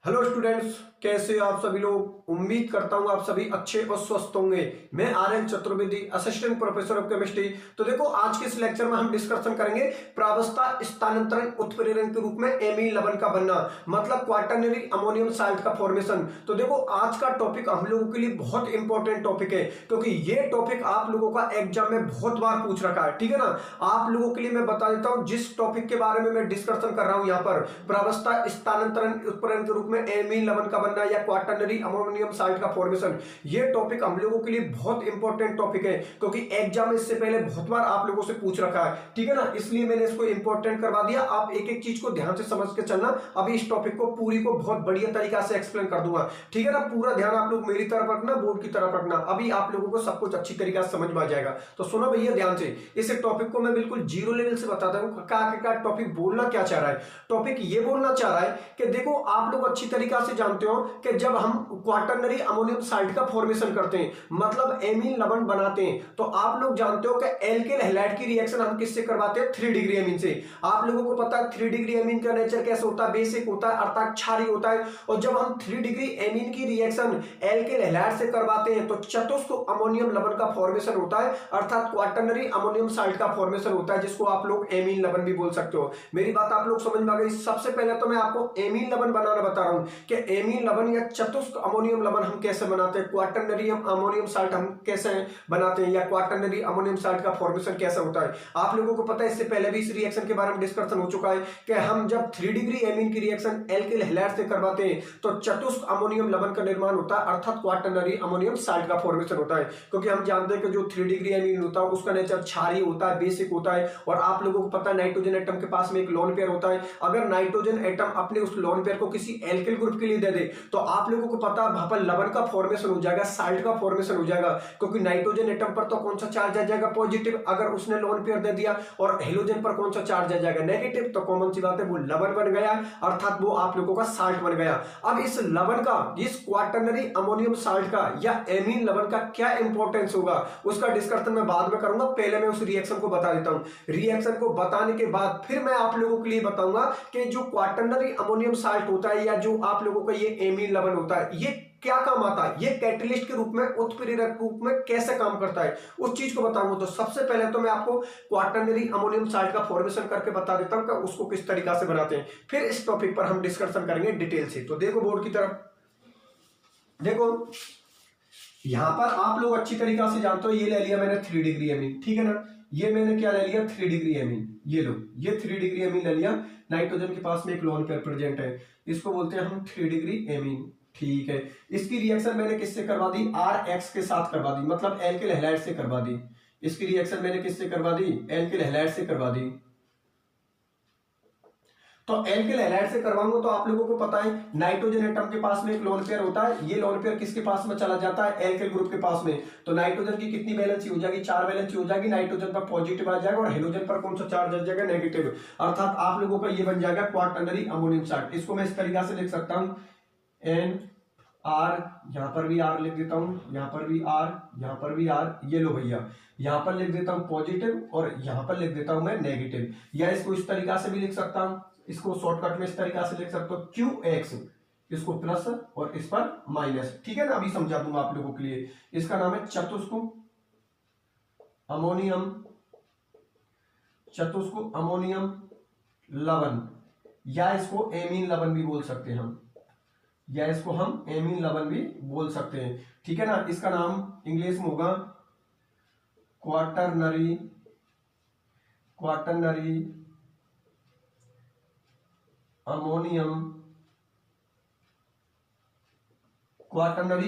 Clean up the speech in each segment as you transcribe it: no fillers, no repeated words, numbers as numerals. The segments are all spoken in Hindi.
हेलो स्टूडेंट्स, कैसे हो आप सभी लोग। उम्मीद करता हूं आप सभी अच्छे और स्वस्थ होंगे। मैं Aryan Chaturvedi, assistant professor of chemistry. तो देखो, आज के इस लेक्चर में हम डिस्कशन करेंगे प्रावस्था स्थानांतरण उत्प्रेरण के रूप में एमीन लवण का बनना, मतलब क्वाटरनरी अमोनियम साल्ट का फॉर्मेशन। तो देखो, आज का टॉपिक हम लोगों के लिए बहुत इंपॉर्टेंट टॉपिक है, क्योंकि ये टॉपिक आप लोगों का एग्जाम में बहुत बार पूछ रखा है। ठीक है ना। आप लोगों के लिए मैं बता देता हूं, जिस टॉपिक के बारे में मैं डिस्कशन कर रहा हूं यहाँ पर, प्रावस्था स्थानांतरण उत्प्रेरण के रूप में एमीन लवण का बनना या क्वाटरनरी अमोनियम साल्ट का फॉर्मेशन, ये टॉपिक हम लोगों के लिए बहुत इंपॉर्टेंट टॉपिक है, क्योंकि एग्जाम में इससे पहले बहुत बार आप लोगों से पूछ रखा है। ठीक है ना, इसलिए मैंने इसको इंपॉर्टेंट करवा दिया। आप एक एक चीज को ध्यान से समझ के चलना। अभी इस टॉपिक को पूरी को बहुत बढ़िया तरीका से एक्सप्लेन कर दूंगा। ठीक है ना, पूरा ध्यान आप लोग मेरी तरफ रखना, बोर्ड की तरफ रखना। अभी आप लोगों को सब कुछ अच्छी तरीके से समझ में आ जाएगा। तो सुनो भैया ध्यान से, इस टॉपिक को मैं बिल्कुल जीरो लेवल से बताता हूँ क्या टॉपिक बोलना क्या चाह रहा है। टॉपिक ये बोलना चाह रहा है कि देखो, आप लोग अच्छी तरीका से जानते हो कि जब हम क्वाटरनरी अमोनियम साल्ट का फॉर्मेशन करते हैं, मतलब एमीन लवण बनाते हैं, तो आप लोग जानते हो कि एल्किल हैलाइड की रिएक्शन हम किससे करवाते हैं? 3 डिग्री एमीन से। आप लोगों को पता है 3 डिग्री एमीन का नेचर कैसे होता है? बेसिक होता है, अर्थात क्षारीय होता है। और जब हम 3 डिग्री एमीन की रिएक्शन एल्किल हैलाइड से करवाते हैं तो चतुष्क अमोनियम लवण का फॉर्मेशन होता है, अर्थात क्वाटरनरी अमोनियम साल्ट का फॉर्मेशन होता है, जिसको आप लोग एमीन लवण भी बोल सकते हो। मेरी बात आप लोग समझ में आ गई। सबसे पहले तो मैं आपको एमीन लवण बनाना बता रहा हूं कि एमीन लवण या चतुष्क अमोनियम लवण हम कैसे बनाते हैं, क्वाटरनरी अमोनियम साल्ट हम कैसे बनाते हैं, या क्वाटरनरी अमोनियम साल्ट का फॉर्मेशन कैसे होता है। आप लोगों को पता है, इससे पहले भी इस रिएक्शन के बारे में डिस्कशन हो चुका है कि हम जब 3 डिग्री एमीन की रिएक्शन एल्किल हैलाइड से करवाते हैं तो चतुष्क अमोनियम लवण का निर्माण होता है, अर्थात क्वाटरनरी अमोनियम साल्ट का फॉर्मेशन होता है। क्योंकि हम जानते हैं कि जो 3 डिग्री एमीन होता है उसका नेचर क्षारीय होता है, बेसिक होता है। और आप लोगों को पता है नाइट्रोजन एटम के पास में एक लोन पेयर होता है। अगर नाइट्रोजन एटम अपने उस लोन पेयर को किसी एल्किल ग्रुप के लिए दे दे तो आप लोगों को पता है वहां पर लवण का फॉर्मेशन हो जाएगा, साल्ट का फॉर्मेशन हो जाएगा। क्योंकि नाइट्रोजन एटम पर तो कौन सा चार्ज आ जाएगा? पॉजिटिव। अगर उसने लोन पेयर दे दिया, और हेलोजन पर कौन सा चार्ज आ जाएगा? नेगेटिव। तो कॉमन सी बात है, वो लवण बन गया, अर्थात वो आप लोगों का साल्ट बन गया। अब इस लवण का, इस क्वाटरनरी अमोनियम साल्ट का या एमीन लवण का क्या इंपॉर्टेंस होगा, उसका डिस्कशन मैं बाद में करूंगा। पहले मैं उस रिएक्शन को बता देता हूं। रिएक्शन को बताने के बाद फिर मैं आप लोगों के लिए बताऊंगा कि जो क्वाटरनरी अमोनियम साल्ट होता है या जो आप लोगों का ये एमीन लवण होता है, ये क्या काम आता है, ये कैटलिस्ट के रूप में, उत्प्रेरक के रूप में कैसे काम करता है, उस चीज को बताऊंगा। तो सबसे पहले तो मैं आपको क्वाटरनरी अमोनियम साल्ट का फॉर्मेशन करके बता देता हूं कि उसको किस तरीका से बनाते हैं। फिर इस टॉपिक पर हम डिस्कशन करेंगे डिटेल से। तो देखो बोर्ड की तरफ, देखो यहां पर आप लोग अच्छी तरीका से जानते हो, ये ले लिया मैंने 3 डिग्री एमीन। ठीक है ना, ये मैंने क्या ले लिया? 3 डिग्री एमीन। ये लो, ये 3 डिग्री एमीन ले लिया। नाइट्रोजन के पास में एक लोन पेयर प्रेजेंट है, इसको बोलते हैं हम 3 डिग्री एमीन। ठीक है, इसकी रिएक्शन मैंने किससे करवा दी? RX के साथ करवा दी, मतलब एल्किल हैलाइड से करवा दी। इसकी रिएक्शन मैंने किससे करवा दी? एल्किल हैलाइड से करवा दी। तो एल्किल हैलाइड से करवाऊंगा तो आप लोगों को पता है नाइट्रोजन एटम के पास में एक लोन पेयर होता है। ये लोन पेयर किसके पास में चला जाता है? एल्किल ग्रुप के पास में। तो नाइट्रोजन की कितनी वैलेंसी हो जाएगी? 4 वैलेंसी हो जाएगी। नाइट्रोजन पर पॉजिटिव आ जाएगा और हेलोजन पर कौन सा चार्ज आ जाएगा? नेगेटिव। अर्थात आप लोगों का ये बन जाएगा क्वाटरनरी अमोनियम साल्ट। इसको मैं इस तरीके से लिख सकता हूं, NR, यहां पर भी R लिख देता हूं, यहां पर भी R, यहां पर भी R। ये लो भैया, यहां पर लिख देता हूं पॉजिटिव और यहां पर लिख देता हूं मैं नेगेटिव। या इसको इस तरीका से भी लिख सकता हूं, इसको शॉर्टकट में इस तरीका से लिख सकते हो QX, इसको प्लस और इस पर माइनस। ठीक है ना, अभी समझा दूंगा आप लोगों के लिए। इसका नाम है चतुष्क अमोनियम लवण, या इसको एमीन लवण भी बोल सकते हैं हम, या इसको हम एमीन लवण भी बोल सकते हैं। ठीक है ना, इसका नाम इंग्लिश में होगा क्वाटरनरी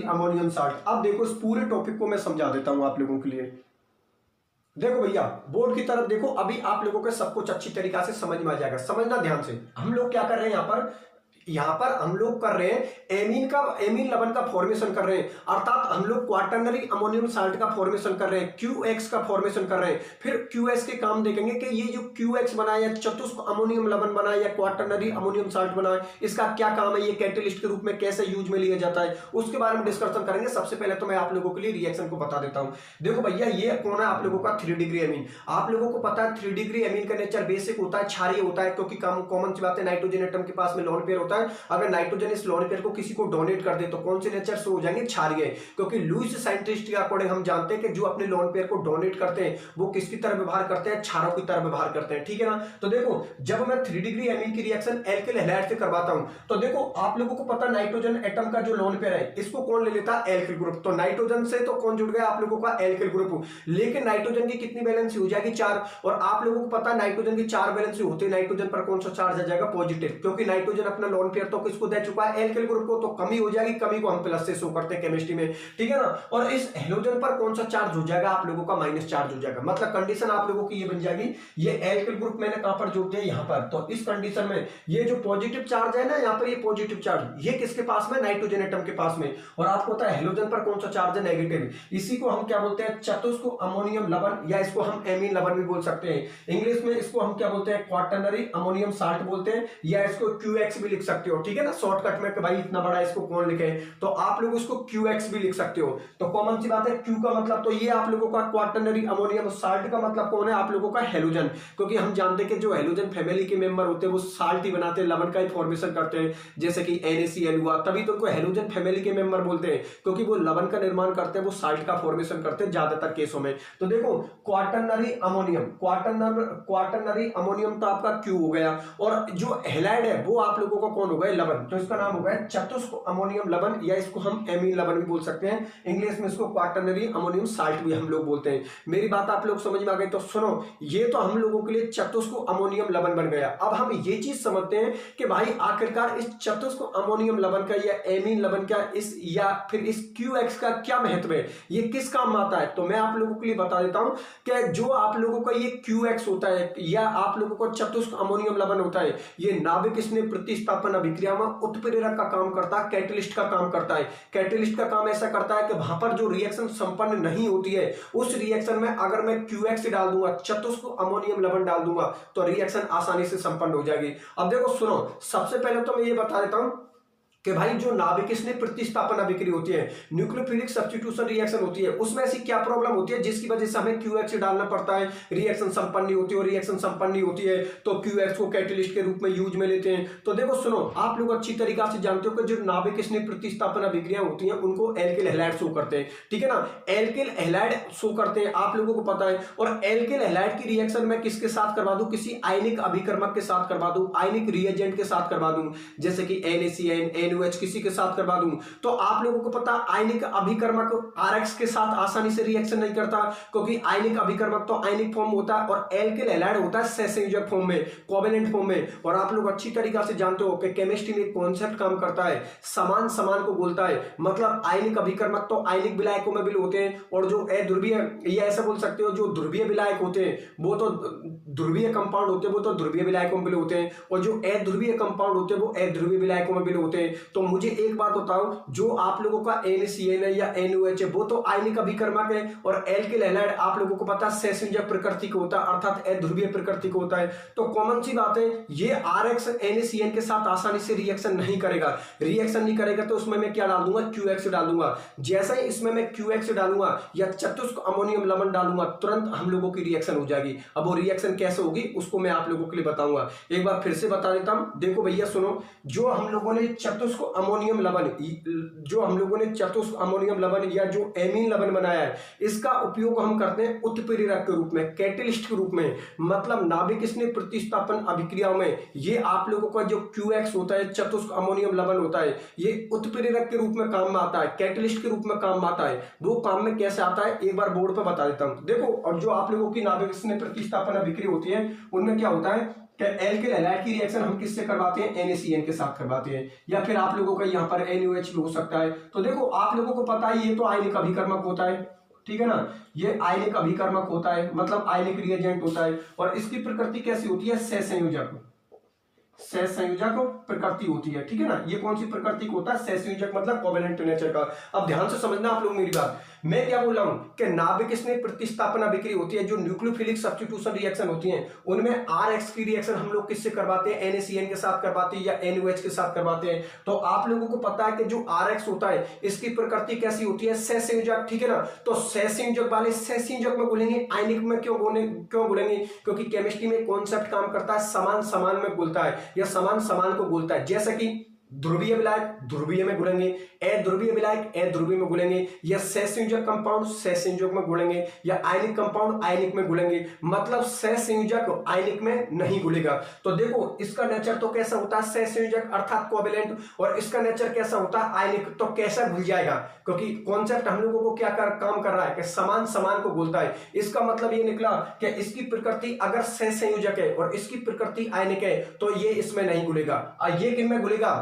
अमोनियम साल्ट। अब देखो, इस पूरे टॉपिक को मैं समझा देता हूं आप लोगों के लिए। देखो भैया, बोर्ड की तरफ देखो, अभी आप लोगों को सब कुछ अच्छी तरीका से समझ में आ जाएगा। समझना ध्यान से। हम लोग क्या कर रहे हैं यहां पर हम लोग कर रहे हैं एमीन लवण का फॉर्मेशन कर रहे हैं, अर्थात हम लोग क्वाटरनरी अमोनियम साल्ट का फॉर्मेशन कर रहे हैं, QX का फॉर्मेशन कर रहे हैं। फिर QS के काम देखेंगे कि ये जो QX बना या चतुष्क अमोनियम लवण बना या क्वाटरनरी अमोनियम साल्ट बना, इसका क्या काम है, ये कैटलिस्ट के रूप में कैसे यूज में लिया जाता है, उसके बारे में डिस्कशन करेंगे। सबसे पहले तो मैं आप लोगों के लिए रिएक्शन को बता देता हूं। देखो भैया, ये कौन है आप लोगों का? 3 डिग्री एमीन। आप लोगों को पता है 3 डिग्री एमीन का नेचर बेसिक होता है, क्षारीय होता है, क्योंकि कॉमन सी बात है नाइट्रोजन एटम के पास में लोन पेयर होता है। होता है, अगर नाइट्रोजन इस लोन पेयर को किसी को डोनेट कर दे तो कौन से नेचर से हो जाएंगे, क्षारीय। क्योंकि लुईस साइंटिस्ट के अकॉर्डिंग हम जानते हैं कि जो अपने लोन पेयर को डोनेट करते हैं वो किसकी तरह व्यवहार करते हैं, क्षारों की तरह व्यवहार करते हैं, ठीक है ना। तो देखो जब मैं 3 डिग्री एमीन की रिएक्शन एल्किल हैलाइड से करवाता हूं तो देखो आप लोगों को पता नाइट्रोजन एटम का जो लोन पेयर है इसको कौन ले लेता है, एल्किल ग्रुप। तो नाइट्रोजन से तो कौन जुड़ गया आप लोगों का, एल्किल ग्रुप। लेकिन नाइट्रोजन की कितनी वैलेंसी हो जाएगी, 4। और आप लोगों को पता है नाइट्रोजन की 4 वैलेंसी होती है, नाइट्रोजन पर कौन सा चार्ज आ जाएगा, पॉजिटिव। क्योंकि नाइट्रोजन अपना लोन पेयर तो किसको दे चुका है, एल्किल ग्रुप को। तो कमी हो जाएगी, कमी को हम प्लस से शो करते हैं केमिस्ट्री में, ठीक है ना। और इस हेलोजन पर कौन सा चार्ज हो जाएगा, आप लोगों का माइनस चार्ज हो जाएगा। मतलब कंडीशन आप लोगों की ये बन जाएगी, ये एल्किल ग्रुप मैंने कहां पर जोड़ दिया, यहां पर। तो इस कंडीशन में ये जो पॉजिटिव चार्ज है ना, यहां पर ये पॉजिटिव चार्ज ये किसके पास में, नाइट्रोजन एटम के पास में। और आपको पता है हेलोजन पर कौन सा चार्ज है, नेगेटिव। इसी को हम क्या बोलते हैं, चतुष्क अमोनियम लवण, या इसको हम एमीन लवण भी बोल सकते हैं। इंग्लिश में इसको हम क्या बोलते हैं, क्वाटरनरी अमोनियम साल्ट बोलते हैं, या इसको क्यूएक्स भी लिख सकते हो, ठीक है ना। शॉर्टकट में भाई इतना बड़ा इसको कौन लिखे, तो आप लोग इसको क्यूएक्स भी लिख सकते हो। तो कॉमन सी बात है, क्यू का मतलब तो ये आप लोगों का क्वाटरनरी अमोनियम साल्ट का मतलब कौन है, आप लोगों का हेलोजन। क्योंकि हम जानते हैं कि जो हेलोजन फैमिली के मेंबर होते हैं वो साल्ट ही बनाते हैं, लवण का ही फॉर्मेशन करते हैं, जैसे कि NaCl हुआ, तभी तो उनको हेलोजन फैमिली के मेंबर बोलते हैं, क्योंकि वो लवण का निर्माण करते हैं, वो साल्ट का फॉर्मेशन करते हैं ज्यादातर केसों में। तो देखो क्वाटरनरी अमोनियम, क्वाटरनरी अमोनियम तो आपका क्यू हो गया, और जो हैलाइड है वो आप लोगों का कौन हो गया, लवण। तो इसका नाम हो गया चतुष्क अमोनियम लवण, या इसको हम एमीन लवण भी बोल सकते हैं। इंग्लिश में इसको क्वाटरनरी अमोनियम साल्ट भी हम लोग बोलते हैं। मेरी बात आप लोग समझ में आ गई। तो सुनो, ये तो हम लोगों के लिए चतुष्क अमोनियम लवण बन गया। अब हम ये चीज समझते हैं कि भाई आखिरकार इस चतुष्क अमोनियम लवण का या एमीन लवण का इस या फिर इस क्यूएक्स का क्या महत्व है, ये किस काम आता है। तो मैं आप लोगों के लिए बता देता हूं कि जो आप लोगों का ये क्यूएक्स होता है या आप लोगों को चतुष्क अमोनियम लवण होता है, ये नाभिक स्नेह प्रतिस्थापन अभिक्रिया में उत्प्रेरक का काम करता है, कैटलिस्ट का काम करता है। कैटलिस्ट का काम ऐसा करता है कि वहां पर जो रिएक्शन संपन्न नहीं होती है उस रिएक्शन में अगर मैं क्यूएक्स डाल दूंगा, चतुष्क अमोनियम लवण डाल दूंगा, तो रिएक्शन आसानी से संपन्न हो जाएगी। अब देखो सुनो, सबसे पहले तो मैं ये बता देता हूं कि भाई जो नाभिक स्नेह प्रतिस्थापन अभिक्रिया होती है, न्यूक्लियोफिलिक सब्स्टिट्यूशन रिएक्शन होती है, उसमें ऐसी क्या प्रॉब्लम होती है जिसकी वजह से हमें क्यूएक्स डालना पड़ता है, रिएक्शन संपन्न नहीं होती है, और रिएक्शन संपन्न नहीं होती है तो क्यूएक्स को कैटलिस्ट के रूप में यूज में लेते हैं। तो देखो सुनो, आप लोग अच्छी तरीका से जानते हो कि जो नाभिक स्नेह प्रतिस्थापन अभिक्रिया होती है उनको एल्किल हैलाइड शो करते हैं, ठीक है ना। एल्किल हैलाइड शो करते हैं, आप लोगों को पता है। और एल्किल हैलाइड की रिएक्शन में किसके साथ करवा दूं, किसी आयनिक अभिकर्मक के साथ करवा दूं, आयनिक रिएजेंट के साथ करवा दूं, जैसे कि NaCN NOH किसी के साथ करवा दूं। तो आप लोगों को पता आयनिक अभिकर्मक RX के साथ आसानी से रिएक्शन नहीं करता, क्योंकि आयनिक अभिकर्मक तो आयनिक फॉर्म होता है और एल्किल हैलाइड होता है सहसंयोजक फॉर्म में, कोवेलेंट फॉर्म में। और आप लोग अच्छी तरीका से जानते हो कि केमिस्ट्री में कॉन्सेप्ट काम करता है, समान समान को बोलता है। मतलब आयनिक अभिकर्मक तो आयनिक विलायकों में भी होते हैं, और जो अध्रुवीय, ये ऐसा बोल सकते हो जो ध्रुवीय विलायक होते हैं वो तो ध्रुवीय कंपाउंड होते हैं, वो तो ध्रुवीय विलायकों में भी होते हैं, और जो अध्रुवीय कंपाउंड होते हैं वो अध्रुवीय विलायकों में भी होते हैं। तो मुझे एक बात बताओ, जो आप लोगों का NaCN है या NOH है वो तो आयनिक अभिकर्मक है, और एल्किल हैलाइड आप लोगों को पता सहसंयोजक प्रकृति का होता है, अर्थात अध्रुवीय प्रकृति का होता है। तो कॉमन सी बात है, ये RX NaCN के साथ आसानी से रिएक्शन नहीं करेगा। रिएक्शन नहीं करेगा तो उसमें मैं क्या डाल दूंगा, QX डाल दूंगा। जैसे ही इसमें मैं QX डालूंगा या चतुष्क अमोनियम लवण डालूंगा, तुरंत हम लोगों की रिएक्शन हो जाएगी। अब वो रिएक्शन कैसे होगी उसको मैं आप लोगों के लिए बताऊंगा। एक बार फिर से बता देता हूं, देखो भैया सुनो, जो हम लोगों ने चतुष्क अमोनियम लवण, जो हम लोगों ने चतुष्क अमोनियम लवण या जो एमीन लवण बनाया है, इसका उपयोग हम करते हैं उत्प्रेरक के रूप में, कैटलिस्ट के रूप में। मतलब नाभिक स्नेह प्रतिस्थापन अभिक्रियाओं में ये आप लोगों का जो QX होता है, चतुष्क अमोनियम लवण होता है, ये उत्प्रेरक के रूप में काम में आता है, कैटलिस्ट के रूप में काम में आता है। वो काम में कैसे आता है एक बार बोर्ड पर बता देता हूं। देखो, और जो आप लोगों की नाभिक स्नेह प्रतिस्थापन अभिक्रिया होती है उनमें क्या होता है, एल्किल हैलाइड की रिएक्शन हम किससे करवाते हैं, NaCN के साथ करवाते हैं, या फिर आप लोगों का यहाँ पर NOH भी हो सकता है। तो देखो आप लोगों को पता है ये तो आयनिक अभिकर्मक होता है, ठीक है ना, ये आयनिक अभिकर्मक होता है, मतलब आयनिक रिएजेंट होता है। और इसकी प्रकृति कैसी होती है, सहसंयोजक, सहसंयोजक प्रकृति होती है, ठीक है ना। ये कौन सी प्रकृति होता है, सहसंयोजक, मतलब कोवेलेंट नेचर का। अब ध्यान से समझना आप लोग मेरी बात। मैं क्या बोल रहा हूं कि नाभिक स्नेह प्रतिस्थापना बिक्री होती है, जो न्यूक्लियोफिलिक सब्स्टिट्यूशन रिएक्शन होती है, उनमें आरएक्स की रिएक्शन हम लोग किससे करवाते हैं, NaCN के साथ करवाते हैं या NaOH के साथ करवाते हैं। तो आप लोगों को पता है कि जो आरएक्स होता है इसकी प्रकृति कैसी होती है, सहसंयोजक, ठीक है ना। तो सहसंयोजक वाले सहसंयोजक में बोलेंगे, आयनिक में क्यों बोलेंगे, क्योंकि केमिस्ट्री में कॉन्सेप्ट काम करता है समान समान में बोलता है या समान समान को बोलता है। जैसे कि ध्रुवीय विलायक ध्रुवीय में घुलेंगे, अध्रुवीय विलायक अध्रुवीय में घुलेंगे, या सहसंयोजक कंपाउंड सहसंयोजक में घुलेंगे, या आयनिक कंपाउंड आयनिक में घुलेंगे। मतलब सहसंयोजक आयनिक में नहीं घुलेगा। तो देखो इसका नेचर तो कैसा होता है, सहसंयोजक अर्थात कोवेलेंट, और इसका नेचर कैसा होता है, आयनिक। तो कैसा घुल जाएगा, क्योंकि कॉन्सेप्ट हम लोगों को क्या काम कर रहा है कि समान समान को बोलता है। इसका मतलब ये निकला कि इसकी प्रकृति अगर सहसंयोजक है और इसकी प्रकृति आयनिक है तो ये इसमें नहीं घुलेगा। ये किनमें घुलेगा,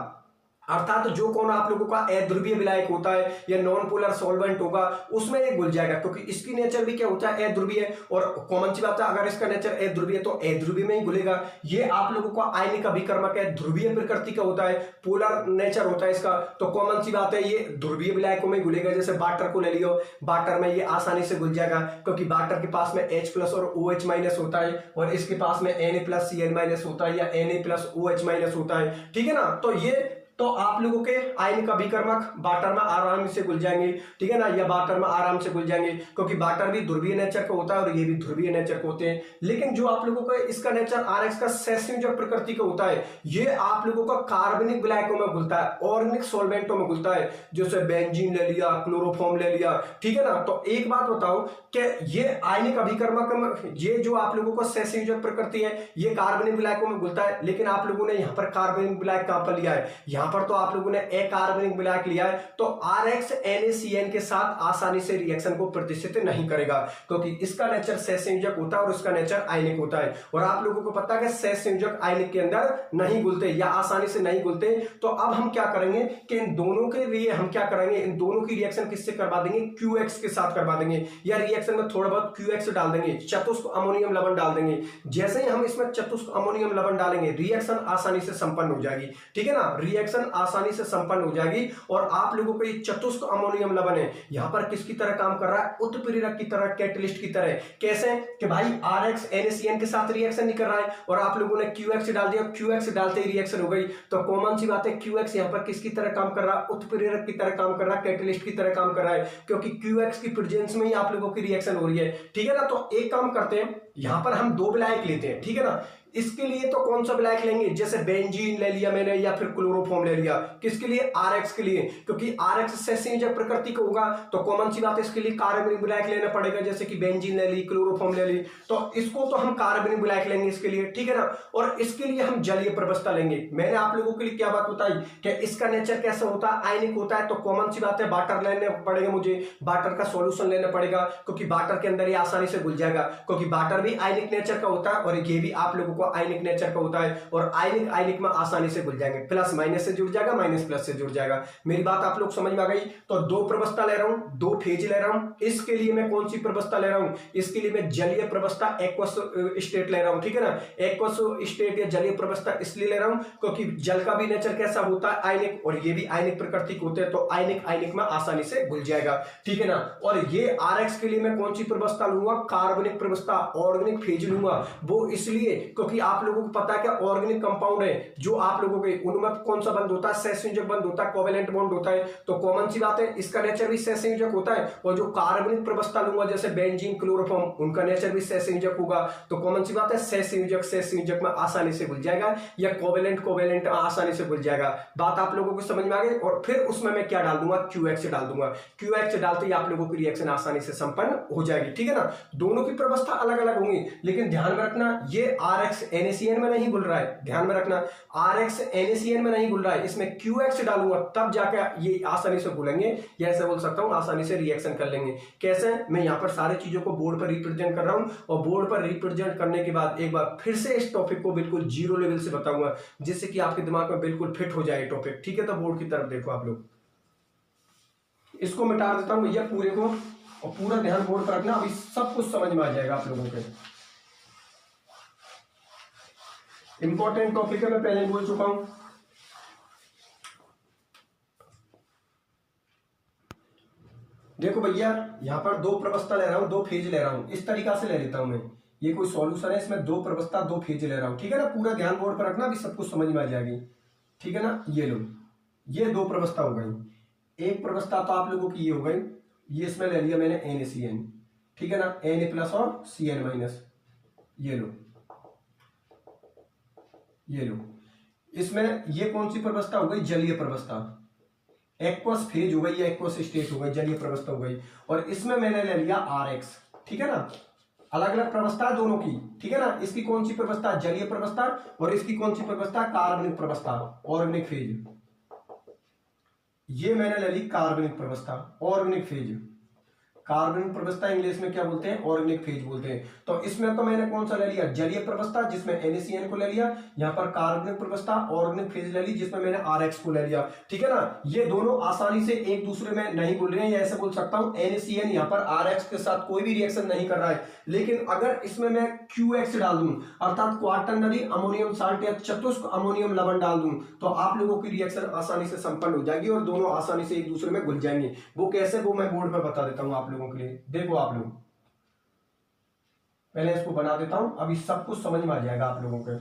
अर्थात जो कौन आप लोगों का अध्रुवीय विलायक होता है या नॉन पोलर सॉल्वेंट होगा उसमें ये घुल जाएगा, क्योंकि इसकी नेचर भी क्या होता है, अध्रुवीय। और कॉमन सी बात है, अगर इसका नेचर अध्रुवीय तो अध्रुवीय में ही घुलेगा। ये आप लोगों का आयनिक अभिकर्मक है, ध्रुवीय प्रकृति का होता है, पोलर नेचर होता है इसका। तो कॉमन सी बात है, ये ध्रुवीय विलायकों में घुलेगा। जैसे वाटर को ले लियो, वाटर में ये आसानी से घुल जाएगा, क्योंकि वाटर के पास में H+ और OH- होता है, और इसके पास में Na+Cl- होता है या Na+OH- होता है, ठीक है ना। तो आप लोगों के आयनिक अभिकर्मक वाटर में आराम से घुल जाएंगे, ठीक है ना, या वाटर में आराम से घुल जाएंगे, क्योंकि वाटर भी ध्रुवीय नेचर का होता है और ये भी ध्रुवीय नेचर के होते हैं। लेकिन जो आप लोगों का इसका नेचर आरएक्स का सहसंयोजक प्रकृति का होता है, ये आप लोगों का कार्बनिक विलायकों में घुलता है, ऑर्गेनिक सॉल्वेंटों में घुलता है, जैसे बेंजीन ले लिया, क्लोरोफॉर्म ले लिया, ठीक है ना। तो एक बात बताओ कि ये आयनिक अभिकर्मक, ये जो आप लोगों का सहसंयोजक प्रकृति है, ये कार्बनिक विलायकों में घुलता है। लेकिन आप लोगों ने यहाँ पर कार्बनिक विलायक कहां पर लिया है, यहाँ पर तो आप लोगों ने अकार्बनिक विलायक लिया है। तो आरएक्स NaCN के साथ आसानी से रिएक्शन को प्रदर्शित नहीं करेगा, क्योंकि इसका नेचर सहसंयोजक होता है और इसका नेचर आयनिक होता है। और आप लोगों को पता है कि सहसंयोजक आयनिक के अंदर नहीं घुलते या आसानी से नहीं घुलते। तो अब हम क्या करेंगे कि इन दोनों के लिए हम क्या करेंगे, इन दोनों की रिएक्शन किससे करवा देंगे, QX के साथ करवा देंगे, या रिएक्शन में थोड़ा बहुत QX डाल देंगे, चतुष्क अमोनियम लवण डाल देंगे। जैसे ही हम इसमें चतुष्क अमोनियम लवण डालेंगे, रिएक्शन आसानी से संपन्न हो जाएगी, ठीक है ना। रिएक्शन आसानी से संपन्न हो जाएगी। और आप लोगों को ये चतुष्क अमोनियम लवण है, यहां पर किसकी तरह काम कर रहा है, उत्प्रेरक की तरह, कैटलिस्ट की तरह। कैसे कि भाई आरएक्स NaCN के साथ रिएक्शन नहीं कर रहा है और आप लोगों ने QX डाल दिया, QX डालते ही रिएक्शन हो गई। तो कॉमन सी बात है, QX यहां पर किसकी तरह काम कर रहा है, उत्प्रेरक की तरह काम कर रहा है, कैटलिस्ट की तरह काम कर रहा है, क्योंकि QX की प्रेजेंस में ही आप लोगों की रिएक्शन हो रही है, ठीक है ना। तो एक काम करते हैं, यहां पर हम दो विलायक लेते हैं, ठीक है ना। इसके लिए तो कौन सा विलायक लेंगे, जैसे बेंजीन ले लिया मैंने या फिर क्लोरोफॉर्म ले लिया, किसके लिए, आरएक्स के लिए, क्योंकि आरएक्स सहसंयोजक प्रकृति का होगा। तो कॉमन सी बात है, इसके लिए कार्बनिक विलायक लेना पड़ेगा, जैसे कि बेंजीन ले ली, क्लोरोफॉर्म ले ली। तो इसको तो हम कार्बनिक विलायक लेंगे इसके लिए, ठीक है ना। और इसके लिए हम जलीय प्रवस्था लेंगे। मैंने आप लोगों के लिए क्या बात बताई कि इसका नेचर कैसा होता है, आयनिक होता है। तो कॉमन सी बात है, वाटर लेने पड़ेगा मुझे, वाटर का सॉल्यूशन लेना पड़ेगा, क्योंकि वाटर के अंदर ये आसानी से घुल जाएगा, क्योंकि वाटर भी आयनिक नेचर का होता है और ये भी आप लोगों को आयनिक नेचर का होता है। और आयनिक आयनिक में आसानी से घुल जाएंगे, प्लस माइनस से जुड़ जाएगा, माइनस प्लस से जुड़ जाएगा। मेरी बात आप लोग समझ में आ गई। तो दो प्रवस्था ले रहा हूं, दो फेज ले रहा हूं। इसके लिए मैं कौन सी प्रवस्था ले रहा हूं, इसके लिए मैं जलीय प्रवस्था एक्वस स्टेट ले रहा हूं, ठीक है ना। एक्वस स्टेट या जलीय प्रवस्था इसलिए ले रहा हूं क्योंकि जल का भी नेचर कैसा होता है, आयनिक, और ये भी आयनिक प्रकृति के होते हैं। तो आयनिक आयनिक में आसानी से घुल जाएगा, ठीक है ना। और ये आरएक्स के लिए मैं कौन सी प्रवस्था लूंगा, कार्बनिक प्रवस्था, ऑर्गेनिक फेज लूंगा। वो इसलिए क्योंकि आप लोगों को पता है कि ऑर्गेनिक कंपाउंड है जो आप लोगों के, उनमें कौन सा बंद होता है, सहसंयोजक बंद होता है, कोवेलेंट बॉन्ड होता है। तो कॉमन सी बात है, इसका नेचर भी सहसंयोजक होता है। और जो कार्बनिक प्रवस्था लूंगा जैसे बेंजीन, क्लोरोफॉर्म, उनका नेचर भी सहसंयोजक होगा। तो कॉमन सी बात है, सहसंयोजक सहसंयोजक में आसानी से घुल जाएगा, या कोवेलेंट कोवेलेंट आसानी से घुल जाएगा। बात आप लोगों को समझ में आ गई। और फिर उसमें मैं क्या डाल दूंगा, QX डाल दूंगा। QX डालते ही आप लोगों की रिएक्शन आसानी से संपन्न हो जाएगी, ठीक है ना। दोनों की प्रवस्था अलग अलग होंगी, लेकिन ध्यान में रखना ये आरएक्स NaCN में नहीं घुल रहा है, ध्यान में रखना आरएक्स NaCN में नहीं घुल रहा है, इसमें QX डालूंगा तब जाकर ये आसानी से घुलेंगे, या ऐसे बोल सकता हूं आसानी से रिएक्शन कर लेंगे। कैसे, मैं यहां पर सारी चीजों को बोर्ड पर रिप्रेजेंट कर रहा हूं, और बोर्ड पर रिप्रेजेंट करने के बाद एक बार फिर से इस टॉपिक को बिल्कुल जीरो लेवल से बताऊंगा, जिससे कि आपके दिमाग में बिल्कुल फिट हो जाए टॉपिक, ठीक है। तो बोर्ड की तरफ देखो आप लोग, इसको मिटा देता हूं भैया पूरे को, और पूरा ध्यान बोर्ड पर रखना, अभी सब कुछ समझ में आ जाएगा आप लोगों के। इंपॉर्टेंट टॉपिक है, मैं पहले बोल चुका हूं। देखो भैया, यहाँ पर दो प्रवस्था ले रहा हूँ, दो फेज ले रहा हूँ, इस तरीका से ले लेता हूँ मैं। ये कोई सॉल्यूशन है, इसमें दो प्रवस्था दो फेज ले रहा हूँ, ठीक है ना। पूरा ध्यान बोर्ड पर रखना, अभी सब कुछ समझ में आ जाएगी, ठीक है ना। ये लो, ये दो प्रवस्था हो गई। एक प्रवस्था तो आप लोगों की ये हो गई, ये इसमें ले लिया मैंने NaCN, ठीक है ना, Na प्लस और Cn माइनस। ये लो, ये लो। इसमें ये कौन सी प्रवस्था हो गई? जलीय प्रवस्था। एक्वस फेज हो गई या एक्वस स्टेट हो गई, जलीय प्रवस्था हो गई। और इसमें मैंने ले लिया Rx, ठीक है ना। अलग अलग प्रवस्था दोनों की, ठीक है ना। इसकी कौन सी प्रवस्था? जलीय प्रवस्था। और इसकी कौन सी प्रवस्था? कार्बनिक प्रवस्था, ऑर्गेनिक फेज। ये मैंने ले ली कार्बनिक प्रवस्था, ऑर्गेनिक फेज। कार्बनिक प्रवस्था इंग्लिश में क्या बोलते हैं? ऑर्गेनिक फेज बोलते हैं। तो इसमें तो मैंने कौन सा ले लिया? जलीय प्रवस्था, जिसमें NaCN को ले लिया। यहाँ पर कार्बनिक प्रवस्था, ऑर्गेनिक फेज ले ली, जिसमें मैंने Rx को ले लिया, ठीक है ना। ये दोनों आसानी से एक दूसरे में नहीं बोल रहे हैं, या ऐसे बोल सकता हूं NaCN यहाँ पर Rx के साथ कोई भी रिएक्शन नहीं कर रहा है। लेकिन अगर इसमें मैं QX डाल दूं, अर्थात क्वाटरनरी अमोनियम साल्ट या चतुष्क अमोनियम लवण डाल दूं, तो आप लोगों की रिएक्शन आसानी से संपन्न हो जाएगी और दोनों आसानी से एक दूसरे में घुल जाएंगे। वो कैसे, वो मैं बोर्ड पर बता देता हूं आप लोगों के लिए। देखो आप लोग, पहले इसको बना देता हूं, अभी सब कुछ समझ में आ जाएगा आप लोगों के।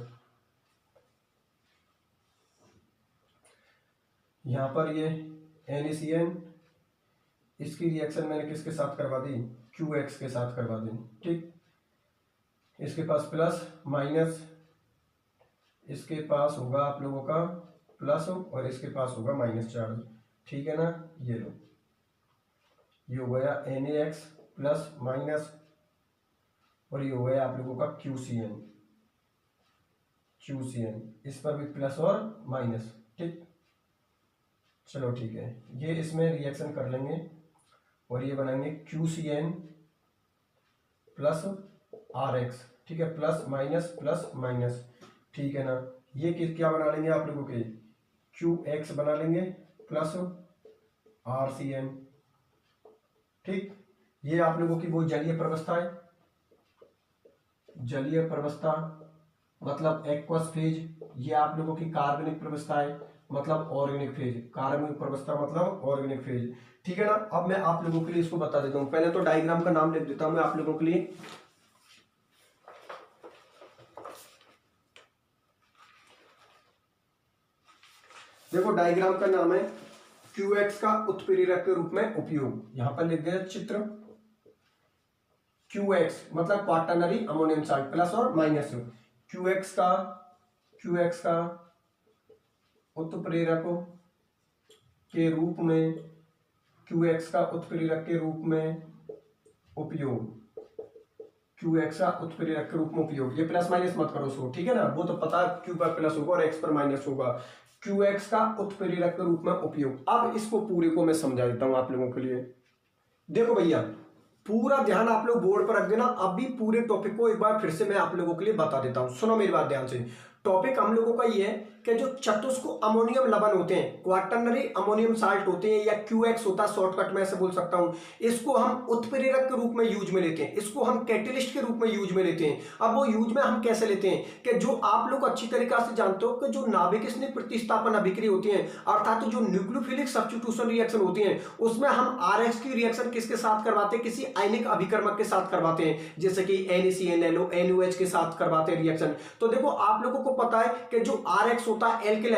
यहां पर ये NaCN, इसकी रिएक्शन मैंने किसके साथ करवा दी? QX के साथ करवा दी, ठीक। इसके पास प्लस माइनस, इसके पास होगा आप लोगों का प्लस और इसके पास होगा माइनस चार्ज, ठीक है ना। ये लो, ये हो गया NaX प्लस माइनस, और ये हो गया आप लोगों का QCN। इस पर भी प्लस और माइनस, ठीक। चलो ठीक है, ये इसमें रिएक्शन कर लेंगे और ये बनाएंगे QCN प्लस Rx, ठीक है, प्लस माइनस, ठीक है ना। ये क्या बना लेंगे आप लोगों के? QX बना लेंगे प्लस RCN, ठीक। ये आप लोगों की वो जलीय प्रवस्था है। जलीय प्रवस्था मतलब एक्वस फेज। ये आप लोगों की कार्बनिक प्रवस्था है, मतलब ऑर्गेनिक फेज। कार्बनिक प्रवस्था मतलब ऑर्गेनिक फेज, ठीक है ना। अब मैं आप लोगों के लिए इसको बता देता हूं। पहले तो डायग्राम का नाम लिख देता हूं मैं आप लोगों के लिए। देखो, डायग्राम का नाम है QX का उत्प्रेरक के रूप में उपयोग। यहां पर लिख दिया चित्र। QX मतलब क्वाटरनरी अमोनियम साल्ट, प्लस और माइनस। QX का उत्प्रेरक के रूप में, QX का उत्प्रेरक के रूप में उपयोग। QX का उत्प्रेरक के रूप में उपयोग। ये प्लस माइनस मत करो सो, ठीक है ना। वो तो पता है Q पर प्लस होगा और X पर माइनस होगा। QX का उत्प्रेरक के रूप में उपयोग। अब इसको पूरे को मैं समझा देता हूं आप लोगों के लिए। देखो भैया, पूरा ध्यान आप लोग बोर्ड पर रख देना। अभी पूरे टॉपिक को एक बार फिर से मैं आप लोगों के लिए बता देता हूं, सुनो मेरी बात ध्यान से। टॉपिक हम लोगों का ये है कि जो चतुष्क अमोनियम लवण होते हैं, क्वाटरनरी अमोनियम साल्ट होते हैं, या QX होता है, शॉर्टकट में ऐसे बोल सकता हूं, इसको हम उत्प्रेरक के रूप में यूज में लेते हैं। इसको हम कैटेलिस्ट के रूप में यूज में लेते हैं। अब वो यूज में हम कैसे लेते हैं कि जो आप लोग अच्छी तरीका से जानते हो कि जो नाभिक स्नेह प्रतिस्थापन अभिक्रिया होती है, अर्थात जो न्यूक्लियोफिलिक सब्स्टिट्यूशन रिएक्शन होती है, उसमें हम Rx की रिएक्शन किसके साथ करवाते हैं? किसी आयनिक अभिकर्मक के साथ करवाते हैं, जैसे कि NaCN NOH के साथ करवाते हैं रिएक्शन। तो देखो, आप लोगों को पता है कि जो Rx होता है एल्किल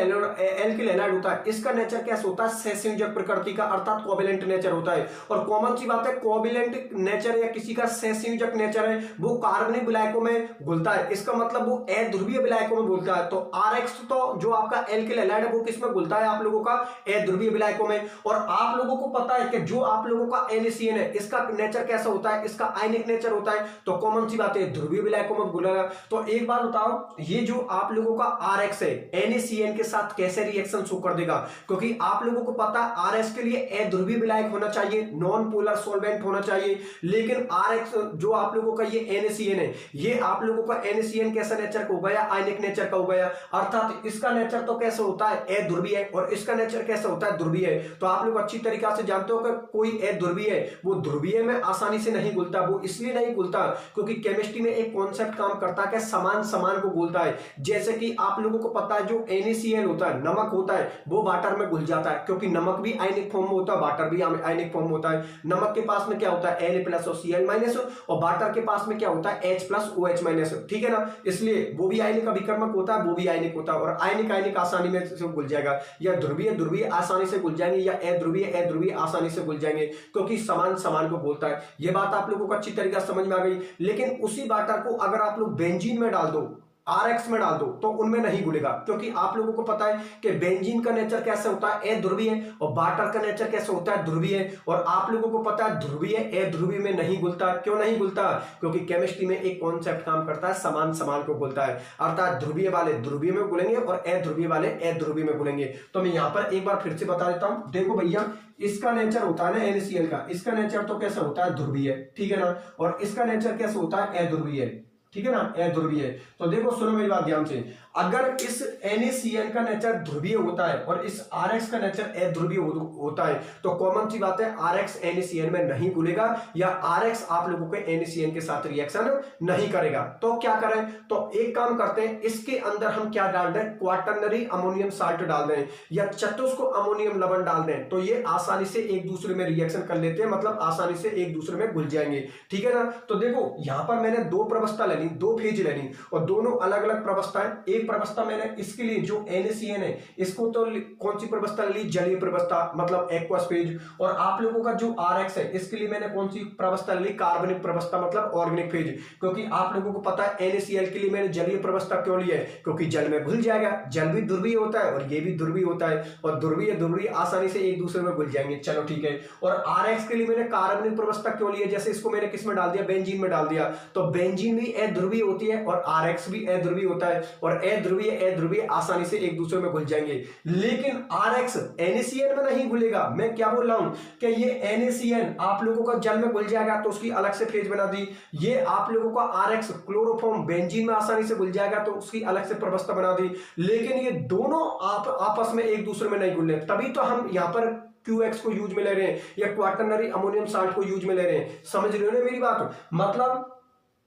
हैलाइड होता है, इसका नेचर कैसा होता है? सहसंयोजक प्रकृति का, अर्थात कोवेलेंट नेचर होता है। और कॉमन सी बात है, कोवेलेंट नेचर या किसी का सहसंयोजक नेचर है, वो कार्बनिक विलायकों में घुलता है। इसका मतलब वो अध्रुवीय विलायकों में घुलता है। तो Rx तो जो आपका एल्किल हैलाइड है, वो किसमें घुलता है? आप लोगों का अध्रुवीय विलायकों में। और आप लोगों को पता है कि जो आप लोगों का NaCN है, इसका नेचर कैसा होता है? इसका आयनिक नेचर होता है। तो कॉमन सी बात है, ध्रुवीय विलायकों में घुलेगा। तो एक बात बताओ, ये जो आप लोगों का Rx है, NaCN के साथ कैसे रिएक्शन शो कर देगा? क्योंकि आप लोगों को पता है Rx के लिए अध्रुवीय विलायक होना चाहिए, नॉन पोलर सॉल्वेंट होना चाहिए। लेकिन Rx जो आप लोगों का ये NaCN है, ये आप लोगों का NaCN कैसा नेचर का हो गया? आयनिक नेचर का हो गया। अर्थात इसका नेचर तो कैसा होता है? अध्रुवीय है, और इसका नेचर कैसा होता है? ध्रुवीय है। तो आप लोग अच्छी तरीका से जानते हो कि कोई अध्रुवीय है, वो ध्रुवीय में आसानी से नहीं घुलता। वो इसलिए नहीं घुलता क्योंकि केमिस्ट्री में एक कॉन्सेप्ट काम करता है कि समान समान को घुलता है। जैसे कि आप लोगों को पता है जो NaCl होता है, नमक होता है, वो वाटर में घुल जाता है, क्योंकि नमक भी आयनिक फॉर्म में होता है, वाटर भी आयनिक फॉर्म में होता है। नमक के पास में क्या होता है Na प्लस और Cl माइनस, और वाटर के पास में क्या होता है H प्लस OH माइनस, ठीक है ना। इसलिए वो भी आयनिक अभिकर्मक होता है, वो भी आयनिक होता है, और आयनिक आयनिक आसानी में से घुल जाएगा, या ध्रुवीय ध्रुवीय आसानी से घुल जाएंगे, या अध्रुवीय अध्रुवीय आसानी से घुल जाएंगे, क्योंकि समान समान को बोलता है। ये बात आप लोगों को अच्छी तरीके से समझ में आ गई। लेकिन उसी वाटर को अगर आप लोग बेंजीन में डाल दो, RX में डाल दो, तो उनमें नहीं घुलेगा, क्योंकि आप लोगों को पता है कि बेंजीन का नेचर कैसे होता है अध्रुवीय, और वाटर का नेचर कैसे होता है ध्रुवीय, और आप लोगों को पता है ध्रुवीय अध्रुवीय में नहीं घुलता। क्यों नहीं घुलता? क्योंकि केमिस्ट्री में एक कॉन्सेप्ट काम करता है, समान समान को घुलता है, अर्थात ध्रुवीय वाले ध्रुवीय में घुलेंगे और अध्रुवीय वाले अध्रुवीय में घुलेंगे। तो मैं यहाँ पर एक बार फिर से बता देता हूं, देखो भैया, इसका नेचर होता है ना NaCl का, इसका नेचर तो कैसा होता है ध्रुवीय, ठीक है ना, और इसका नेचर कैसे होता है अध्रुवीय, ठीक है ना, अध्रुवीय। तो देखो सुनो मेरी बात ध्यान से, अगर इस NaCl का नेचर ध्रुवीय होता है और इस RX का नेचर अध्रुवीय होता है, तो कॉमन सी बात है RX NaCl में नहीं घुलेगा, या RX आप लोगों के NaCl के साथ रिएक्शन नहीं करेगा। तो क्या करें? तो एक काम करते हैं, इसके अंदर हम क्या डाल दें, क्वाटरनरी अमोनियम साल्ट डाल दें, या चतुष्क अमोनियम लवण डाल दें, तो ये आसानी से एक दूसरे में रिएक्शन कर लेते हैं, मतलब आसानी से एक दूसरे में घुल जाएंगे, ठीक है ना। तो देखो यहां पर मैंने दो प्रवस्था लेनी, दो फेज लेनी, और दोनों अलग अलग प्रवस्था है। एक प्रवस्था मैंने इसके लिए जो NaCl है, इसको तो कौन सी प्रवस्था ली, जलीय प्रवस्था, मतलब एक्वस फेज। और आप लोगों का जो RX है, इसके लिए मैंने कौन सी प्रवस्था ली, कार्बनिक प्रवस्था, मतलब ऑर्गेनिक फेज। क्योंकि आप लोगों को पता है NaCl के लिए मैंने जलीय प्रवस्था क्यों ली है, क्योंकि जल में घुल जाएगा, जल भी ध्रुवीय होता है और ये भी ध्रुवीय होता है, और ध्रुवीय ध्रुवीय आसानी से एक दूसरे में घुल जाएंगे, चलो ठीक है। और RX के लिए मैंने कार्बनिक प्रवस्था क्यों ली है, जैसे इसको मैंने किस में डाल दिया, बेंजीन में डाल दिया, तो बेंजीन भी अध्रुवीय होती है और RX भी अध्रुवीय होता है, और अध्रुवीय अध्रुवीय आसानी से एक दूसरे में घुल जाएंगे। लेकिन RX NaCl में नहीं घुलेगा। मैं क्या बोल रहा हूं कि ये NaCl आप लोगों का जल में घुल जाएगा, तो उसकी अलग से फेज बना दी। ये आप लोगों का RX क्लोरोफॉर्म बेंजीन में आसानी से घुल जाएगा, तो उसकी अलग से प्रवस्था बना दी। लेकिन ये दोनों आपस में एक दूसरे में नहीं घुल रहे, तभी तो हम यहां पर QX को यूज में ले रहे हैं, या क्वाटरनरी अमोनियम साल्ट को यूज में ले रहे हैं। समझ रहे हो ना मेरी बात? मतलब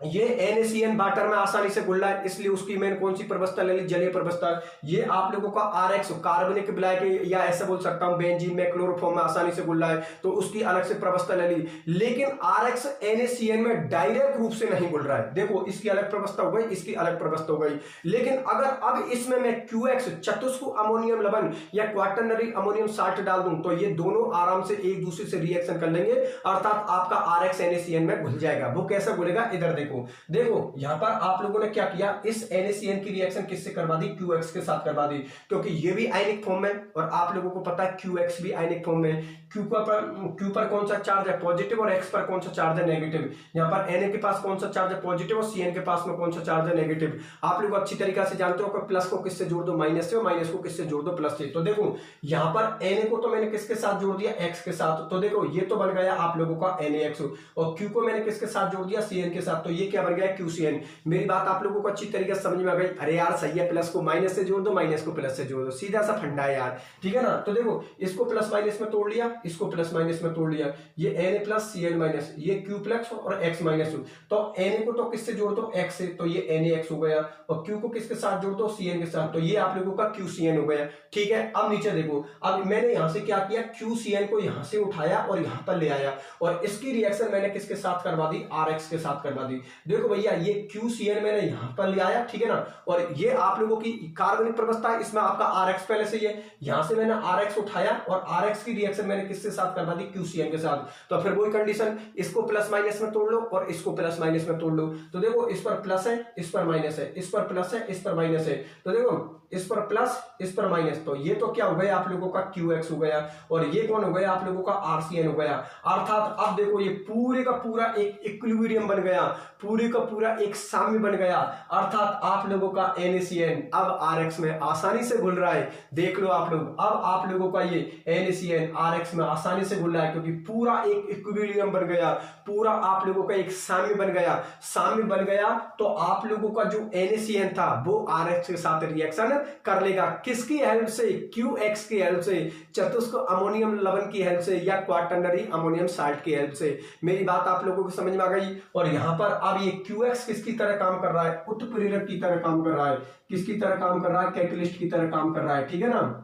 ये NaCl वाटर में आसानी से घुल रहा है, इसलिए उसकी मैंने कौन सी प्रवस्था ले ली, जलीय प्रवस्था। ये आप लोगों का RX कार्बनिक ब्लैक, या ऐसा बोल सकता हूं बेंजीन में क्लोरोफॉर्म में आसानी से घुल रहा है, तो उसकी अलग से प्रवस्था ले ली। लेकिन RX NaCl में डायरेक्ट रूप से नहीं घुल रहा है, देखो इसकी अलग प्रवस्था हो गई, इसकी अलग प्रवस्था हो गई। लेकिन अगर अब इसमें मैं QX चतुष्क अमोनियम लवण या क्वाटरनरी अमोनियम साल्ट डाल दूं, तो ये दोनों आराम से एक दूसरे से रिएक्शन कर लेंगे, अर्थात आपका RX NaCl में घुल जाएगा। वो कैसे घुलेगा, इधर देखो यहां पर आप लोगों ने क्या किया, इस NaCl की रिएक्शन किससे करवा दी, QX के साथ करवा दी, क्योंकि ये भी आयनिक फॉर्म में, और आप लोगों को पता है QX भी आयनिक फॉर्म में। Q पर कौन सा चार्ज है, पॉजिटिव, और X पर कौन सा चार्ज है, नेगेटिव। यहां पर Na के पास कौन सा चार्ज है, पॉजिटिव, और Cn के पास में कौन सा चार्ज है, नेगेटिव। आप लोग अच्छी तरीके से जानते हो कि प्लस को किससे जोड़ दो, माइनस से, और माइनस को किससे जोड़ दो, प्लस से। तो देखो यहां पर Na को तो मैंने किसके साथ जोड़ दिया, X के साथ, तो देखो ये तो बन गया आप लोगों का NaX, और Q को मैंने किसके साथ जोड़ दिया, Cn के साथ, तो ये क्या बन गया, QCn। मेरी बात आप लोगों को अच्छी तरीके से समझ में आ गई? अरे यार सही है, प्लस को माइनस से जोड़ दो, माइनस को प्लस से जोड़ दो, सीधा सा फंडा है यार, ठीक है ना। तो देखो इसको प्लस माइनस में तोड़ लिया, इसको प्लस माइनस में तोड़ लिया, ये Na प्लस Cl माइनस, ये Q प्लस और X माइनस। तो Na को तो किससे जोड़ दो, X से, तो ये NaX हो गया, और Q को किसके साथ जोड़ दो, Cn के साथ, तो ये आप लोगों का QCn हो गया, ठीक है। अब नीचे देखो, अब मैंने यहां से क्या किया, QCn को यहां से उठाया और यहां पर ले आया, और इसकी रिएक्शन मैंने किसके साथ करवा दी, RX के साथ करवा दी। देखो भैया ये QCl मैंने यहां पर ले आया, ठीक है ना, और ये आप लोगों की कार्बनिक प्रवस्था है, इसमें आपका RX पहले से ही है, यहां से मैंने RX उठाया और RX की रिएक्शन मैंने किसके साथ करवा दी, QCl के साथ। तो फिर वही कंडीशन, इसको प्लस माइनस में तोड़ लो और इसको प्लस माइनस में तोड़ लो, तो देखो इस पर प्लस है, इस पर माइनस है, इस पर प्लस है, इस पर माइनस है, तो देखो इस पर प्लस, इस पर माइनस, तो ये तो क्या हो गया आप लोगों का QX हो गया, और ये कौन हो गया आप लोगों का RCN हो गया। अर्थात अब देखो ये पूरे का पूरा एक इक्विलिब्रियम बन गया, पूरे का पूरा एक साम्य बन गया, अर्थात आप लोगों का NaCl अब RX में आसानी से घुल रहा है। देख लो आप लोग, अब आप लोगों का ये NaCl RX में आसानी से घुल रहा है, क्योंकि पूरा एक इक्विलिब्रियम बन गया, पूरा आप लोगों का एक साम्य बन गया। साम्य बन गया तो आप लोगों का जो NaCN था वो RX के साथ रिएक्शन कर लेगा। किसकी हेल्प से? QX की हेल्प से, चतुष्क अमोनियम लवण की हेल्प से, या क्वाटरनरी अमोनियम साल्ट की हेल्प से। मेरी बात आप लोगों को समझ में आ गई। और यहां पर अब ये QX किसकी तरह काम कर रहा है? उत्प्रेरक की तरह काम कर रहा है। किसकी तरह काम कर रहा है? कैटलिस्ट की तरह काम कर रहा है, ठीक है ना।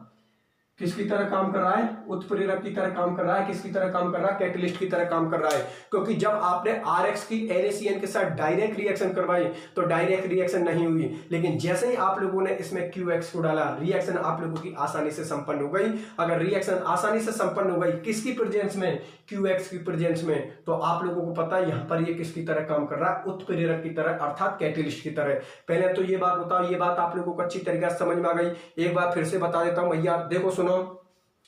किसकी तरह काम कर रहा है? उत्प्रेरक की तरह काम कर रहा है। किसकी तरह काम कर रहा है? कैटलिस्ट की तरह काम कर रहा है। क्योंकि जब आपने RX की NaCN के साथ डायरेक्ट रिएक्शन करवाई तो डायरेक्ट रिएक्शन नहीं हुई, लेकिन जैसे ही आप लोगों ने इसमें QX को डाला, रिएक्शन आप लोगों की आसानी से संपन्न हो गई। अगर रिएक्शन आसानी से संपन्न हो गई किसकी प्रेजेंस में? QX की प्रेजेंस में, तो आप लोगों को पता है यहां पर ये किसकी तरह काम कर रहा है? उत्प्रेरक की तरह, अर्थात कैटलिस्ट की तरह। पहले तो ये बात बताओ, ये बात आप लोगों को अच्छी तरीके से समझ में आ गई। एक बार फिर से बता देता हूं भैया, देखो सुनो,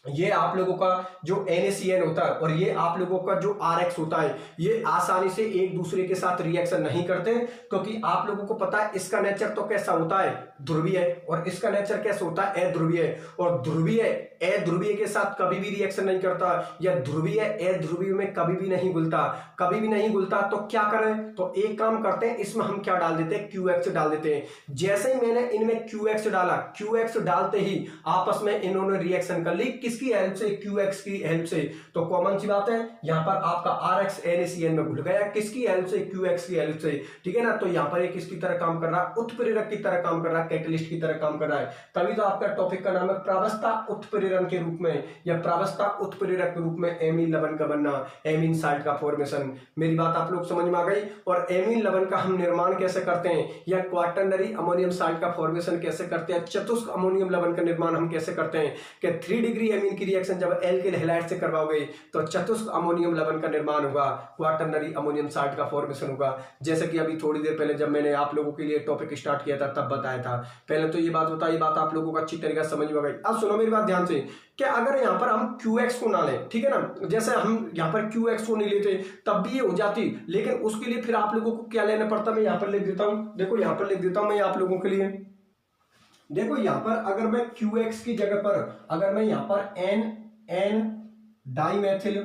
ये आप लोगों का जो NaCN होता है और ये आप लोगों का जो RX होता है, ये आसानी से एक दूसरे के साथ रिएक्शन नहीं करते, क्योंकि आप लोगों को पता है इसका नेचर तो कैसा होता है? ध्रुवीय, और इसका नेचर कैसा होता है? अध्रुवीय। और ध्रुवीय अध्रुवीय के साथ कभी भी रिएक्शन नहीं करता, या ध्रुवीय अध्रुवीय में कभी भी नहीं घुलता, कभी भी नहीं घुलता। तो क्या करें? तो एक काम करते हैं, इसमें हम क्या डाल देते हैं? QX डाल देते हैं। जैसे ही मैंने इनमें QX डाला, QX डालते ही आपस में इन्होंने रिएक्शन कर ली। किसकी हेल्प से? QX की हेल्प से। तो कॉमन सी बात है, यहां पर आपका RX NaCN में घुल गया। किसकी हेल्प से? QX की हेल्प से, ठीक है ना। तो यहां पर ये किसकी तरह काम कर रहा है? उत्प्रेरक की तरह काम कर रहा है, कैटलिस्ट की तरह काम कर रहा है। तभी तो आपका टॉपिक का नाम है प्रावस्था उत्प्रेरण के रूप में, या प्रावस्था उत्प्रेरक के रूप में एमीन लवण का बनना, एमीन साल्ट का फॉर्मेशन। मेरी बात आप लोग समझ में आ गई। और एमीन लवण का हम निर्माण कैसे करते हैं, या क्वाटरनरी अमोनियम साल्ट का फॉर्मेशन कैसे करते हैं, चतुष्क अमोनियम लवण का निर्माण हम कैसे करते हैं, कि 3 डिग्री एमीन की रिएक्शन जब एल्किल हैलाइड से करवाओगे तो चतुष्क अमोनियम लवण का निर्माण होगा, क्वाटरनरी अमोनियम साल्ट का फॉर्मेशन होगा। जैसे कि अभी थोड़ी देर पहले जब मैंने आप लोगों के लिए टॉपिक स्टार्ट किया था तब बताया था। पहले तो ये बात बताई, ये बात आप लोगों को अच्छी तरीके से समझ में आ गई। अब सुनो मेरी बात ध्यान से, कि अगर यहां पर हम QX को ना लें, ठीक है ना, जैसे हम यहां पर QX को नहीं लेते तब भी ये हो जाती, लेकिन उसके लिए फिर आप लोगों को क्या लेना पड़ता? मैं यहां पर लिख देता हूं, देखो यहां पर लिख देता हूं मैं आप लोगों के लिए। देखो यहां पर अगर मैं QX की जगह पर, अगर मैं यहां पर NN dimethyl,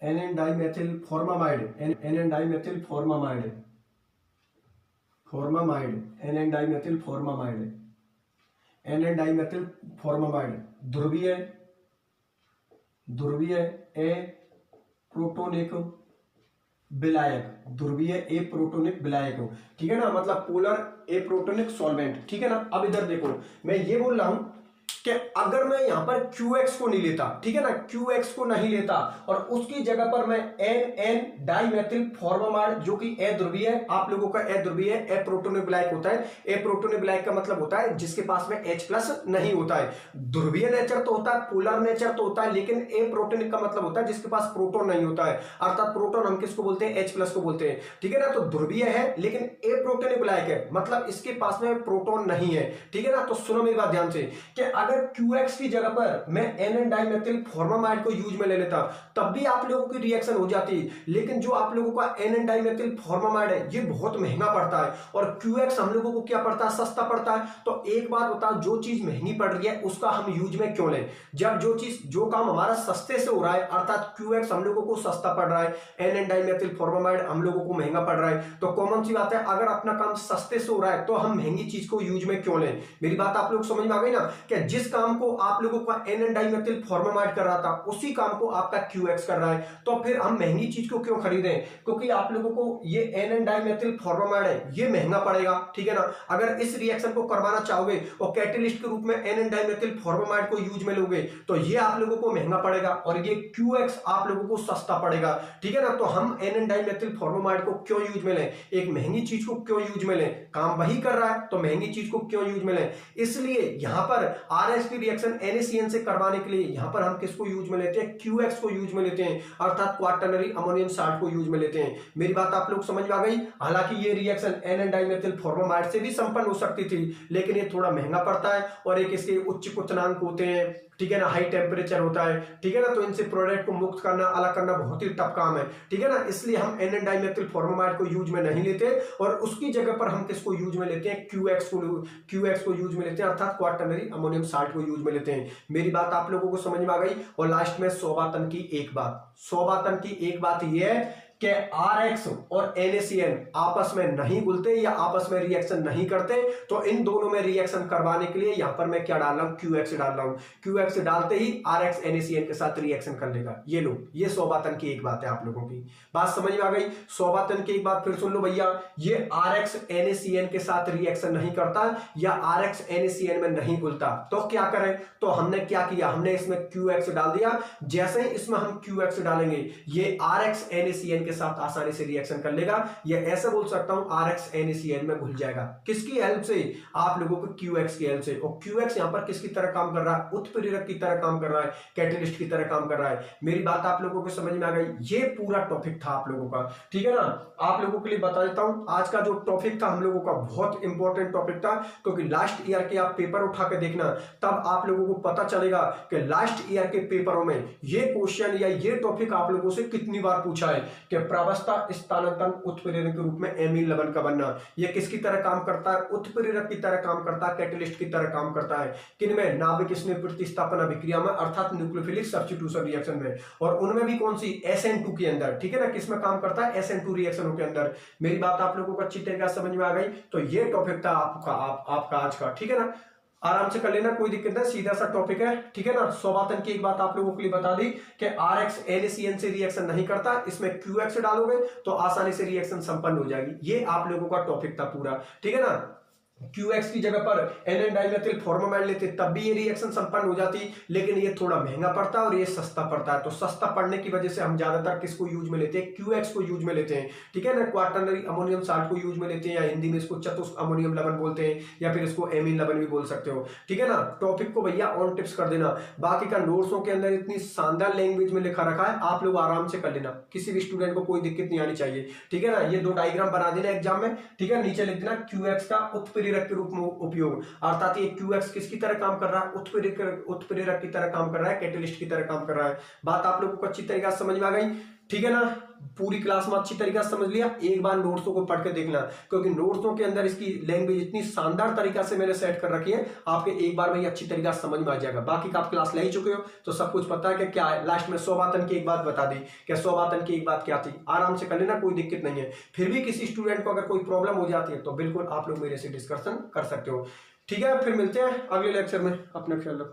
NN dimethyl formamide, NN dimethyl formamide, NN dimethyl formamide, ध्रुवीय ए प्रोटोनिक विलायक, ठीक है ना, मतलब पोलर ए प्रोटोनिक सॉल्वेंट, ठीक है ना। अब इधर देखो, मैं ये बोल रहा हूं कि अगर मैं यहां पर QX को नहीं लेता, ठीक है ना, QX को नहीं लेता और उसकी जगह पर मैं NN डाइमेथिल फॉर्मामाइड, जो कि अध्रुवीय है, आप लोगों का अध्रुवीय अप्रोटोनिक विलायक होता है। अप्रोटोनिक विलायक का मतलब होता है जिसके पास में H+ नहीं होता है। ध्रुवीय नेचर तो होता है, पोलर नेचर तो होता है, लेकिन अप्रोटोनिक का मतलब होता है जिसके पास प्रोटॉन नहीं होता है, अर्थात प्रोटॉन हम किसको बोलते हैं? H+ को बोलते हैं, ठीक है ना। तो ध्रुवीय है लेकिन अप्रोटोनिक विलायक है, मतलब इसके पास में प्रोटॉन नहीं है, ठीक है ना। तो सुनो मेरी बात ध्यान से, कि अगर QX की जगह पर मैं NN डाइमेथिल फॉर्मामाइड को यूज में ले लेता तब भी आप लोगों की रिएक्शन हो जाती, लेकिन जो आप लोगों का NN डाइमेथिल फॉर्मामाइड है ये बहुत महंगा पड़ता है और QX हम लोगों को क्या पड़ता है? सस्ता पड़ता है। तो एक बात बताओ, जो चीज महंगी पड़ रही है उसका हम यूज में क्यों लें? जब जो काम हमारा सस्ते से हो रहा है, अर्थात QX हम लोगों को सस्ता पड़ रहा है, NN डाइमेथिल फॉर्मामाइड हम लोगों को महंगा पड़ रहा है, तो कॉमन सी बात है अगर अपना काम सस्ते से हो रहा है तो हम महंगी चीज को यूज में क्यों लें? मेरी बात आप लोग समझ में आ गई ना, कि जिस काम को आप लोगों का NN डाइमेथिल फॉर्मामाइड कर रहा था उसी काम को आपका QX कर रहा है, तो फिर हम महंगी चीज को क्यों खरीदें? क्योंकि आप लोगों को ये NN डाइमेथिल फॉर्मामाइड है ये महंगा पड़ेगा, ठीक है ना। अगर इस रिएक्शन को करवाना चाहोगे और कैटलिस्ट के रूप में NN डाइमेथिल फॉर्मामाइड को यूज में लोगे तो ये आप लोगों को महंगा पड़ेगा और ये QX आप लोगों को सस्ता पड़ेगा, ठीक है ना। तो हम NN डाइमेथिल फॉर्मामाइड को क्यों यूज में लें? एक महंगी चीज को क्यों यूज में लें? काम वही कर रहा है तो महंगी चीज को क्यों यूज में लें? इसलिए यहां पर RS की रिएक्शन NaCN से करवाने के लिए यहां पर हम किसको यूज में लेते हैं? QX को यूज में लेते हैं, अर्थात क्वाटरनरी अमोनियम साल्ट को यूज में लेते हैं। मेरी बात आप लोग समझ में आ गई। हालांकि ये रिएक्शन NN डाइमेथिल फॉर्मामाइड से भी संपन्न हो सकती थी, लेकिन ये थोड़ा महंगा पड़ता है और एक इसके उच्च क्वथनांक होते हैं, ठीक है ना, हाई टेम्परेचर होता है, ठीक है ना, तो इनसे प्रोडक्ट को मुक्त करना, अलग करना बहुत ही टफ काम है, ठीक है ना। इसलिए हम NN डाइमेथिल फॉर्मामाइड को यूज में नहीं लेते और उसकी जगह पर हम किसको यूज में लेते हैं, QX को यूज में लेते हैं, अर्थात क्वाटरनरी अमोनियम साल्ट को यूज में लेते हैं। मेरी बात आप लोगों को समझ में आ गई। और लास्ट में सौबातन की एक बात यह है कि RX और NaCN आपस में नहीं घुलते या आपस में रिएक्शन नहीं करते, तो इन दोनों में रिएक्शन करवाने के लिए यहां पर मैं क्या डाल रहा हूं, QX डाल रहा हूं। QX डालते ही RX NaCN के साथ रिएक्शन कर लेगा। ये लो, ये सौबातन की एक बात है, आप लोगों की बात समझ में आ गई। सौबातन की एक बात फिर सुन लो भैया, ये RX NaCN के साथ रिएक्शन नहीं करता या RX NaCN में नहीं घुलता, तो क्या करें, तो हमने क्या किया, हमने इसमें QX डाल दिया। जैसे ही इसमें हम QX डालेंगे ये RX NaCN के साथ आसानी से रिएक्शन कर लेगा। ये ऐसे बोल सकता हूं RX NaCN में घुल जाएगा। किसकी हेल्प से, आप लोगों को QX की हेल्प से। और QX यहां पर किसकी तरह काम कर रहा है, उत्प्रेरक की तरह काम कर रहा है, कैटलिस्ट की तरह काम कर रहा है। मेरी बात आप लोगों को समझ में आ गई। ये पूरा टॉपिक था आप लोगों का, ठीक है ना। आप लोगों के लिए बता देता हूं, आज का जो टॉपिक था हम लोगों का बहुत इंपॉर्टेंट टॉपिक था, क्योंकि लास्ट ईयर के आप पेपर उठा के देखना, तब आप लोगों को पता चलेगा कि लास्ट ईयर के पेपरों में ये क्वेश्चन या ये टॉपिक आप लोगों से कितनी बार पूछा है कि प्रावस्था स्थानांतरण उत्प्रेरक के रूप में एमीन लवण का बनना, ये किसकी तरह काम करता है, उत्प्रेरक की तरह काम करता है, कैटलिस्ट की तरह काम करता है। किनमें, नाभिक स्नेह प्रतिस्थापन अभिक्रिया में, अर्थात न्यूक्लियोफिलिक सब्स्टिट्यूशन रिएक्शन में, और उनमें भी कौन सी, SN2 के अंदर, ठीक है ना, किसमें काम करता है, SN2 रिएक्शनों के अंदर। मेरी बात आप लोगों को अच्छी तरीके से समझ में आ गई। तो ये टॉपिक था आपका आज का, ठीक है ना। आराम से कर लेना, कोई दिक्कत नहीं, सीधा सा टॉपिक है, ठीक है ना। सौबातन की एक बात आप लोगों के लिए बता दी कि RX NaCN से रिएक्शन नहीं करता, इसमें QX डालोगे तो आसानी से रिएक्शन संपन्न हो जाएगी। ये आप लोगों का टॉपिक था पूरा, ठीक है ना। QX की जगह पर NN डाइमेथिल फॉर्मामाइड लेते तब भी ये रिएक्शन संपन्न हो जाती, लेकिन ये थोड़ा महंगा पड़ता है और ये सस्ता पड़ता है। तो सस्ता पड़ने की वजह से हम ज्यादातर किसको यूज में लेते हैं, QX को यूज में लेते हैं, ठीक है ना। क्वाटरनरी अमोनियम साल्ट को यूज में लेते हैं, या हिंदी में इसको चतुष्क अमोनियम लवण बोलते हैं, या फिर इसको एमीन लवण भी बोल सकते हो, ठीक है ना। टॉपिक को भैया ऑन टिप्स कर देना। बाकी का नोट्सों के अंदर इतनी शानदार लैंग्वेज में लिखा रखा है, आप लोग आराम से कर लेना, किसी भी स्टूडेंट को कोई दिक्कत नहीं आनी चाहिए, ठीक है ना। ये दो डायग्राम बना देना एग्जाम में, ठीक है, नीचे लिख देना QX का उत्प्रेरक के रूप में उपयोग, अर्थात ये QX किसकी तरह काम कर रहा है, उत्प्रेरक की तरह काम कर रहा है, कैटलिस्ट की तरह काम कर रहा है। बात आप लोगों को अच्छी तरीके से समझ में आ गई, ठीक है ना। पूरी क्लास में अच्छी तरीके से समझ लिया। एक बार नोट्सों को पढ़ के देखना, क्योंकि नोट्सों के अंदर इसकी लैंग्वेज इतनी शानदार तरीका से मैंने सेट कर रखी है, आपके एक बार में ही अच्छी तरीके से समझ में आ जाएगा। बाकी का आप क्लास ले ही चुके हो तो सब कुछ पता है कि क्या है। लास्ट में सौबातन की एक बात बता दी कि सौबातन की एक बात क्या थी, आराम से कर लेना, कोई दिक्कत नहीं है। फिर भी किसी स्टूडेंट को अगर कोई प्रॉब्लम हो जाती है तो बिल्कुल आप लोग मेरे से डिस्कशन कर सकते हो, ठीक है। फिर मिलते हैं अगले लेक्चर में, अपना ख्याल रखो।